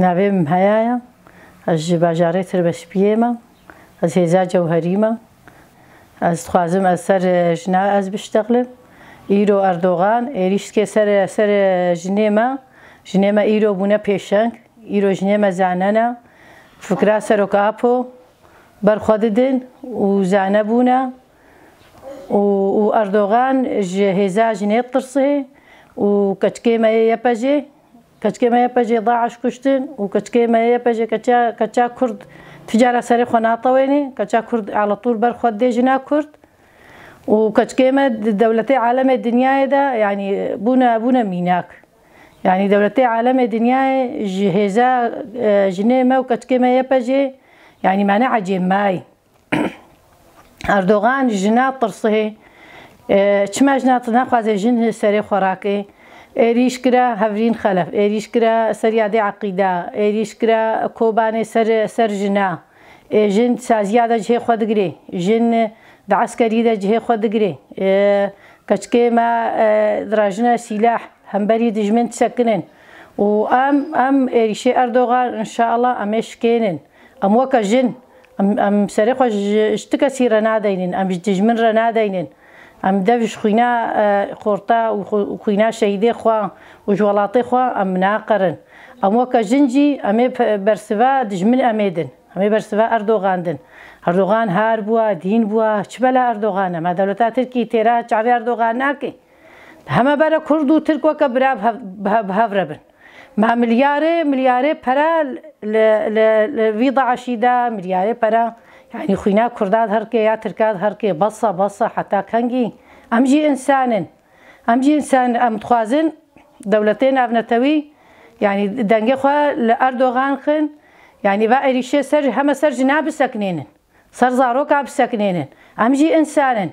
ناوێم هەیەە ئەژ باژارێتر بە شپیێمە ئەس هێزا جەوهەریمە ئەس خوازم ئەس سەر ژنا ئەس بشتەقلم ئیرۆ ئەردۆغان ئێریشتکێ سەر ژنێمە ئیرۆ بوونە پێشەنگ ئیرۆ ژنێمە زانەنە فکرا سەرۆکاپۆ بەرخوا ددن و زانە بوونە و ئەردۆغان هێزا ژنێ ترسێ و کەچکێمە یەپەژێ کەچکێمە یەپەژێ داعش کوشتن و کەچکێمە یەپەژێ کەچا کورد تجارە سەری خۆ ناتەوێنێ کەچا کورد ئاڵەتور بەرخوا دێ ژنا کورد و کەچکێمە دەولەتەی عالەمێ دنیایەدا یعنی بوونە میناک یعنی دەولەتەی عالەمێ دنیایە هێزا ژنێمە و کەچکێمە یەپەژێ یعنی مانە عەجێمای ئەردۆغان ژنا ترسێ چما ژنا ناخوازێ ژن سەرێ خۆراکێ ئێریش کرا هەڤرین خەلەف ئێریش کرا سەریادەی عەقیدا ئێریش کرا کۆبانێ سەر ژنا ژن سازیادە جهێ خۆ دەگرێ ژن دەعەسکەریدە جهێ خۆ دەگرێ کەچکێمە دراژنە سیلاح هەمبەری دژمن سەکنن و ئەم ئێریشێ ئەردۆغان ئینشاءڵڵا ئەمێ شکێنن ئەم وەکە ژن ئەم سەرێ خۆ شتە سیرە نادەینن ئەم دژمن ڕە نادەینن ئەم دەویش خوینا خۆرتا و خوینا شەهیدێ خوا و ژوڵاتێ خوا ئەم ناقەرن ئەم وەکە ژنجی ئەمێ بەرسڤا دژمن ئەمێدن ئەمێ بەرسڤا ئەردۆغاندن ئەردۆغان هار بووە دین بووە چ بەلا ئەردۆغانە ما دەولەتا ترکی تێرا چاوی ئەردۆغان ناکەی هەمە بەرە کورد و ترک وەکە برا بەهەڤرە بن ما ملیارێ پەرە لەوی داعشیدا ملیارێ پەرە یعنی خوینا کوردات هەرکێ یا ترکات هەرکێ بەسە حتا کەنگی ئەمجی ئینسانن ئەم دخوازن دەولەتەی ناونەتەوی یعنی دەنگێ خوا لە ئەردۆغان خن یعنی با ئێریشێ هەمە سەر ژنا بسەکنێنن سەر زارۆکا بسەکنێنن ئەمجی ئینسانن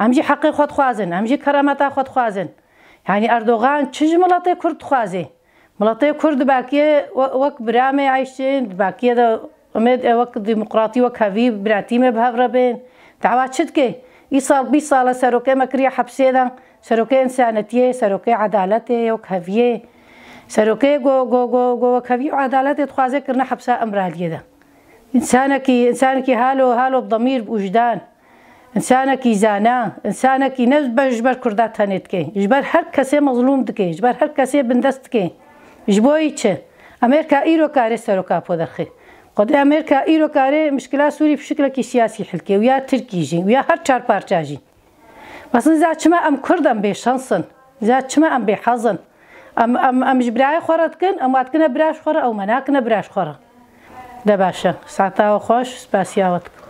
ئەمجی حەقی خۆ دخوازن ئەمجی کەرامەتا خۆ دخوازن یعنی ئەردۆغان چ وڵاتێ کورد دخوازێ وڵاتەی کورد باکیە وەک برامێ عیشتن باکیە وەک دیموقراتی وەک هەڤی براتیمێ بەهەڤرە بێن داوا چ دکێ ئیساڵ 20 ساڵە سەرۆکەی مەکریە حەبسێدا سەرۆکەی ئینسانەتیە سەرۆکەی عەدالەتێ وەک هەڤیێ سەرۆکەی وەک هەڤی و عەدالەتێ دخوازێ کردنە حەبسا ئەمرالیەدا ئینسانێکی هالۆ بضەمیر وجدان ئینسانێکی زانا ئینسانێکی نە بەر کوردات تەنێ دکەی ژبەر هەر کەسێ مەزلوم دکەی ژبەر هەر کەسێ بندەست دکەی ji بۆی çi Amerîka îro karê seroka poderxê Xwedê Amerîka îro karê mişkila Sûrî pişiklekî siyasî hilkê û ya Tirkî jî û ya her çar parça jî Basin za çima em Kurd em bêşansin za çima em bêhezin em ji birayê xwe re dikin em wat dikine bira ji xwe re ew me nakine bira ji xwe re De baş e saeta xweş spasiya we dikim